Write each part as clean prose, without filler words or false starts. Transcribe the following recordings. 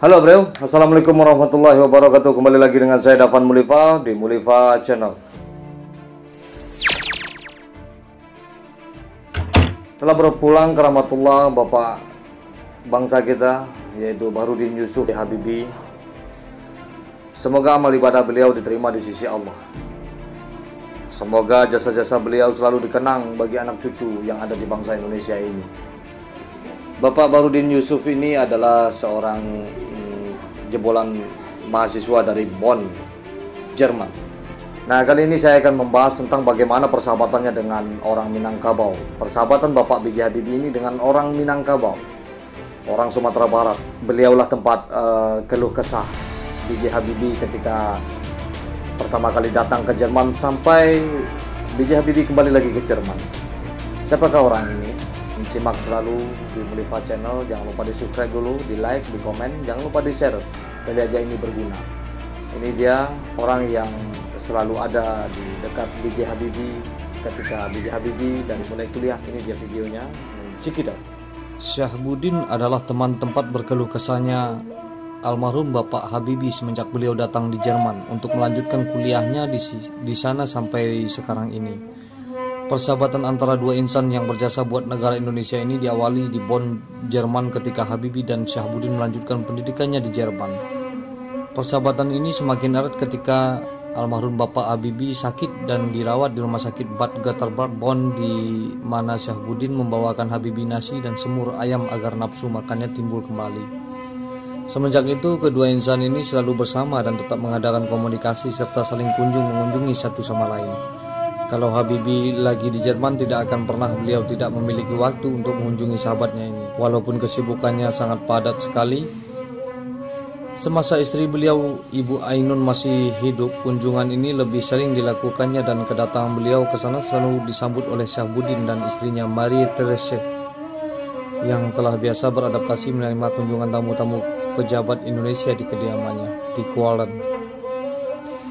Halo bro, assalamualaikum warahmatullahi wabarakatuh. Kembali lagi dengan saya Dafan Mulifa di Mulifa Channel. Telah berpulang ke rahmatullah Bapak bangsa kita, yaitu Bahrudin Yusuf Habibie. Semoga amal ibadah beliau diterima di sisi Allah. Semoga jasa-jasa beliau selalu dikenang bagi anak cucu yang ada di bangsa Indonesia ini. Bapak Bahrudin Yusuf ini adalah seorang jebolan mahasiswa dari Bonn, Jerman. Nah, kali ini saya akan membahas tentang bagaimana persahabatannya dengan orang Minangkabau. Persahabatan Bapak B.J. Habibie ini dengan orang Minangkabau, orang Sumatera Barat. Beliaulah tempat keluh kesah B.J. Habibie ketika pertama kali datang ke Jerman sampai B.J. Habibie kembali lagi ke Jerman. Siapakah orang ini? Simak selalu di Mulifa Channel. Jangan lupa di subscribe dulu, di like, di komen, jangan lupa di share. Kali aja ini berguna. Ini dia orang yang selalu ada di dekat B.J. Habibie ketika B.J. Habibie dan mulai kuliah. Ini dia videonya. Check it out. Syahbudin adalah teman tempat berkeluh kesahnya almarhum Bapak Habibie semenjak beliau datang di Jerman untuk melanjutkan kuliahnya di sana sampai sekarang ini. Persahabatan antara dua insan yang berjasa buat negara Indonesia ini diawali di Bonn, Jerman ketika Habibie dan Syahbudin melanjutkan pendidikannya di Jerman. Persahabatan ini semakin erat ketika almarhum Bapak Habibie sakit dan dirawat di rumah sakit Bad Godthard Bonn, di mana Syahbudin membawakan Habibie nasi dan semur ayam agar nafsu makannya timbul kembali. Semenjak itu kedua insan ini selalu bersama dan tetap mengadakan komunikasi serta saling mengunjungi satu sama lain. Kalau Habibie lagi di Jerman, tidak akan pernah beliau tidak memiliki waktu untuk mengunjungi sahabatnya ini. Walaupun kesibukannya sangat padat sekali, semasa istri beliau, Ibu Ainun, masih hidup, kunjungan ini lebih sering dilakukannya dan kedatangan beliau ke sana selalu disambut oleh Syahbudin dan istrinya Marie Therese yang telah biasa beradaptasi menerima kunjungan tamu-tamu pejabat Indonesia di kediamannya di Kuala.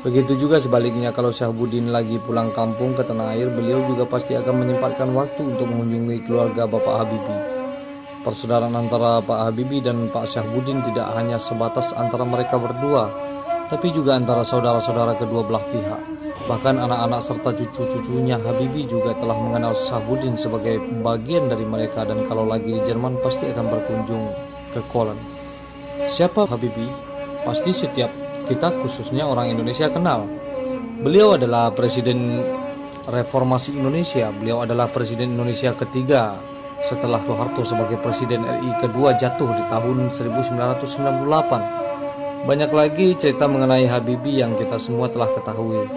Begitu juga sebaliknya, kalau Syahbudin lagi pulang kampung ke tanah air, beliau juga pasti akan menyempatkan waktu untuk mengunjungi keluarga Bapak Habibie. Persaudaraan antara Pak Habibie dan Pak Syahbudin tidak hanya sebatas antara mereka berdua, tapi juga antara saudara-saudara kedua belah pihak. Bahkan anak-anak serta cucu-cucunya Habibie juga telah mengenal Syahbudin sebagai bagian dari mereka, dan kalau lagi di Jerman pasti akan berkunjung ke Köln. Siapa Habibie? Pasti setiap kita, khususnya orang Indonesia, kenal. Beliau adalah Presiden Reformasi Indonesia. Beliau adalah Presiden Indonesia ketiga setelah Soeharto sebagai Presiden RI kedua jatuh di tahun 1998. Banyak lagi cerita mengenai Habibie yang kita semua telah ketahui.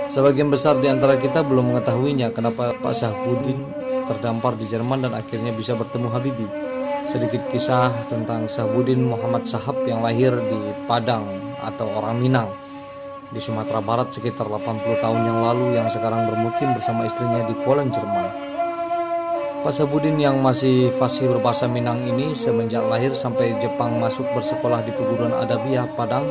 Sebagian besar di antara kita belum mengetahuinya, kenapa Pak Syahbudin terdampar di Jerman dan akhirnya bisa bertemu Habibie. Sedikit kisah tentang Syahbudin Muhammad Sahab yang lahir di Padang atau orang Minang di Sumatera Barat sekitar 80 tahun yang lalu, yang sekarang bermukim bersama istrinya di Kuala, Jerman. Pak Syahbudin yang masih fasih berbahasa Minang ini semenjak lahir sampai Jepang masuk bersekolah di Perguruan Adabiah Padang.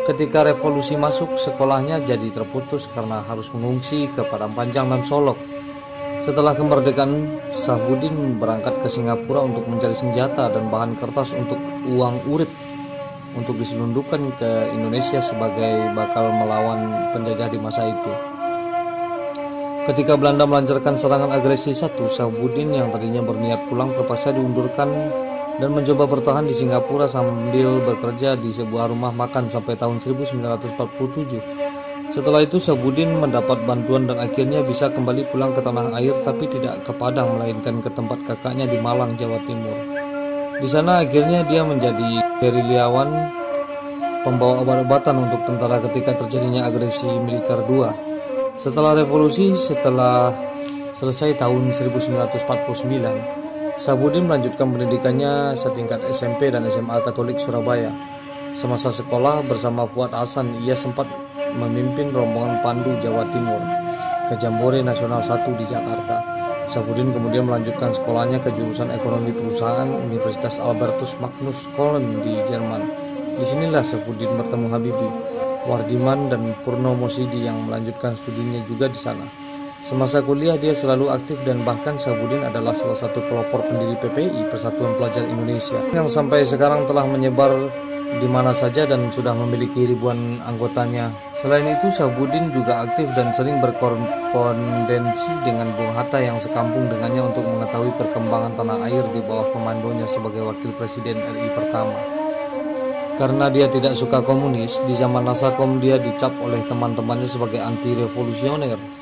Ketika revolusi masuk, sekolahnya jadi terputus karena harus mengungsi ke Padang Panjang dan Solok. Setelah kemerdekaan, Syahbudin berangkat ke Singapura untuk mencari senjata dan bahan kertas untuk uang urip untuk diselundupkan ke Indonesia sebagai bakal melawan penjajah di masa itu. Ketika Belanda melancarkan serangan agresi Syahbudin yang tadinya berniat pulang terpaksa diundurkan dan mencoba bertahan di Singapura sambil bekerja di sebuah rumah makan sampai tahun 1947. Setelah itu Syahbudin mendapat bantuan dan akhirnya bisa kembali pulang ke tanah air, tapi tidak ke Padang melainkan ke tempat kakaknya di Malang, Jawa Timur. Di sana akhirnya dia menjadi gerilyawan pembawa obat-obatan untuk tentara ketika terjadinya agresi militer II. Setelah revolusi, setelah selesai tahun 1949, Syahbudin melanjutkan pendidikannya setingkat SMP dan SMA Katolik Surabaya. Semasa sekolah bersama Fuad Hasan, ia sempat memimpin rombongan Pandu Jawa Timur ke Jambore Nasional 1 di Jakarta. Syahbudin kemudian melanjutkan sekolahnya ke jurusan Ekonomi Perusahaan Universitas Albertus Magnus Köln di Jerman. Disinilah Syahbudin bertemu Habibie, Wardiman dan Purnomo Sidi yang melanjutkan studinya juga di sana. Semasa kuliah dia selalu aktif dan bahkan Syahbudin adalah salah satu pelopor pendiri PPI, Persatuan Pelajar Indonesia, yang sampai sekarang telah menyebar di mana saja dan sudah memiliki ribuan anggotanya. Selain itu, Syahbudin juga aktif dan sering berkorespondensi dengan Bung Hatta yang sekampung dengannya untuk mengetahui perkembangan tanah air di bawah komandonya sebagai wakil presiden RI pertama. Karena dia tidak suka komunis, di zaman Nasakom dia dicap oleh teman-temannya sebagai anti-revolusioner.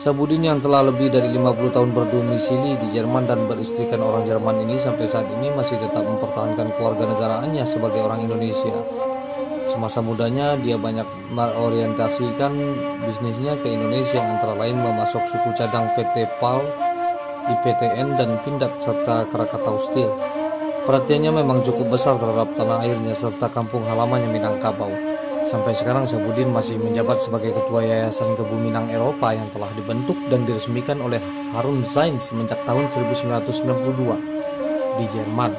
Syahbudin yang telah lebih dari 50 tahun berdomisili di Jerman dan beristrikan orang Jerman ini sampai saat ini masih tetap mempertahankan kewarganegaraannya sebagai orang Indonesia. Semasa mudanya dia banyak mengorientasikan bisnisnya ke Indonesia, antara lain memasok suku cadang PT PAL, IPTN dan Pindad serta Krakatau Steel. Perhatiannya memang cukup besar terhadap tanah airnya serta kampung halamannya Minangkabau. Sampai sekarang Syahbudin masih menjabat sebagai Ketua Yayasan Kebuminang Eropa yang telah dibentuk dan diresmikan oleh Harun Zain semenjak tahun 1992 di Jerman.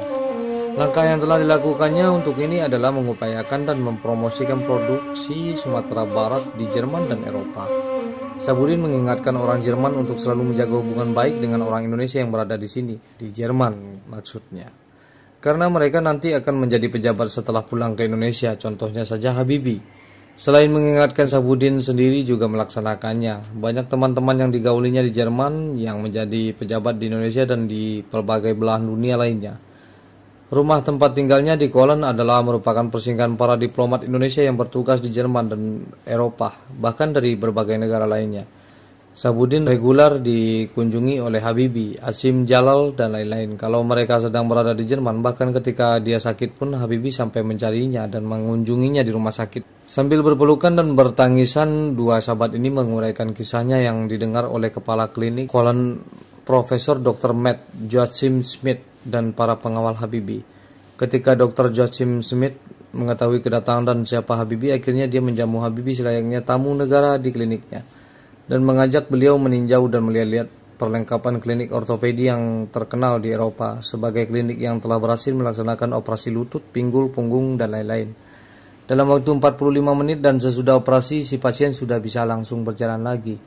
Langkah yang telah dilakukannya untuk ini adalah mengupayakan dan mempromosikan produksi Sumatera Barat di Jerman dan Eropa. Syahbudin mengingatkan orang Jerman untuk selalu menjaga hubungan baik dengan orang Indonesia yang berada di sini, di Jerman maksudnya. Karena mereka nanti akan menjadi pejabat setelah pulang ke Indonesia, contohnya saja Habibie. Selain mengingatkan, Syahbudin sendiri juga melaksanakannya. Banyak teman-teman yang digaulinya di Jerman yang menjadi pejabat di Indonesia dan di berbagai belahan dunia lainnya. Rumah tempat tinggalnya di Kolen adalah merupakan persinggahan para diplomat Indonesia yang bertugas di Jerman dan Eropa, bahkan dari berbagai negara lainnya. Syahbudin reguler dikunjungi oleh Habibie, Asim Jalal, dan lain-lain. Kalau mereka sedang berada di Jerman, bahkan ketika dia sakit pun Habibie sampai mencarinya dan mengunjunginya di rumah sakit. Sambil berpelukan dan bertangisan, dua sahabat ini menguraikan kisahnya yang didengar oleh kepala klinik Kolen, Profesor Dr. Matt Joachim Smith, dan para pengawal Habibie. Ketika Dr. Joachim Smith mengetahui kedatangan dan siapa Habibie, akhirnya dia menjamu Habibie selayaknya tamu negara di kliniknya dan mengajak beliau meninjau dan melihat-lihat perlengkapan klinik ortopedi yang terkenal di Eropa sebagai klinik yang telah berhasil melaksanakan operasi lutut, pinggul, punggung, dan lain-lain. Dalam waktu 45 menit dan sesudah operasi, si pasien sudah bisa langsung berjalan lagi.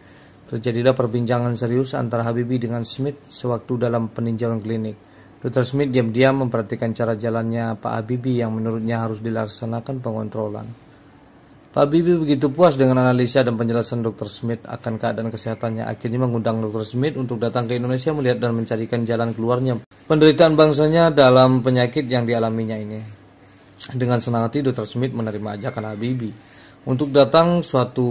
Terjadilah perbincangan serius antara Habibie dengan Smith sewaktu dalam peninjauan klinik. Dr. Smith diam-diam memperhatikan cara jalannya Pak Habibie yang menurutnya harus dilaksanakan pengontrolan. Pak Habibie begitu puas dengan analisa dan penjelasan Dr. Smith akan keadaan kesehatannya, akhirnya mengundang Dr. Smith untuk datang ke Indonesia melihat dan mencarikan jalan keluarnya penderitaan bangsanya dalam penyakit yang dialaminya ini. Dengan senang hati Dr. Smith menerima ajakan Habibie untuk datang suatu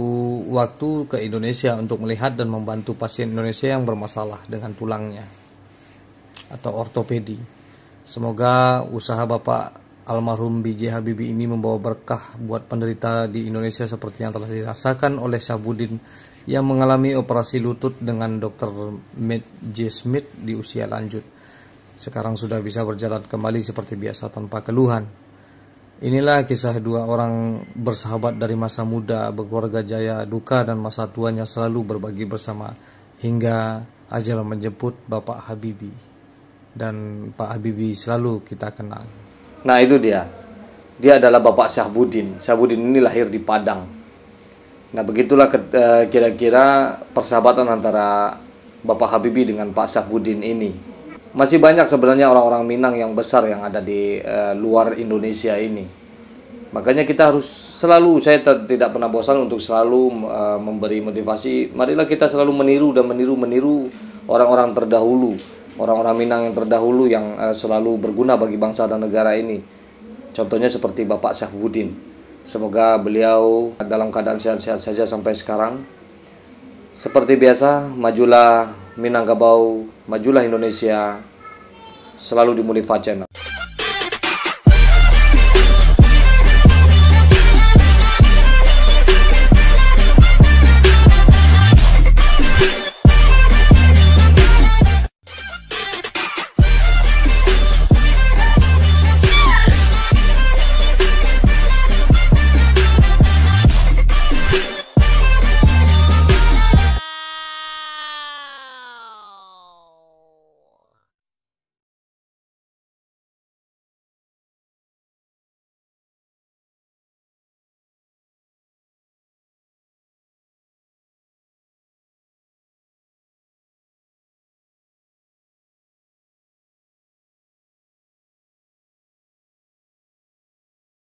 waktu ke Indonesia untuk melihat dan membantu pasien Indonesia yang bermasalah dengan tulangnya atau ortopedi. Semoga usaha Bapak almarhum B.J. Habibie ini membawa berkah buat penderita di Indonesia seperti yang telah dirasakan oleh Syahbudin yang mengalami operasi lutut dengan Dr. Matt J. Smith di usia lanjut. Sekarang sudah bisa berjalan kembali seperti biasa tanpa keluhan. Inilah kisah dua orang bersahabat dari masa muda, berkeluarga jaya, duka, dan masa tuanya selalu berbagi bersama hingga ajal menjemput Bapak Habibie. Dan Pak Habibie selalu kita kenal. Nah itu dia adalah Bapak Syahbudin. Syahbudin ini lahir di Padang. Nah begitulah kira-kira persahabatan antara Bapak Habibie dengan Pak Syahbudin ini. Masih banyak sebenarnya orang-orang Minang yang besar yang ada di luar Indonesia ini. Makanya kita harus selalu, saya tidak pernah bosan untuk selalu memberi motivasi. Marilah kita selalu meniru orang-orang terdahulu. Orang-orang Minang yang terdahulu yang selalu berguna bagi bangsa dan negara ini. Contohnya seperti Bapak Syahbudin. Semoga beliau dalam keadaan sehat-sehat saja sampai sekarang. Seperti biasa, majulah Minangkabau, majulah Indonesia, selalu dimuliakan.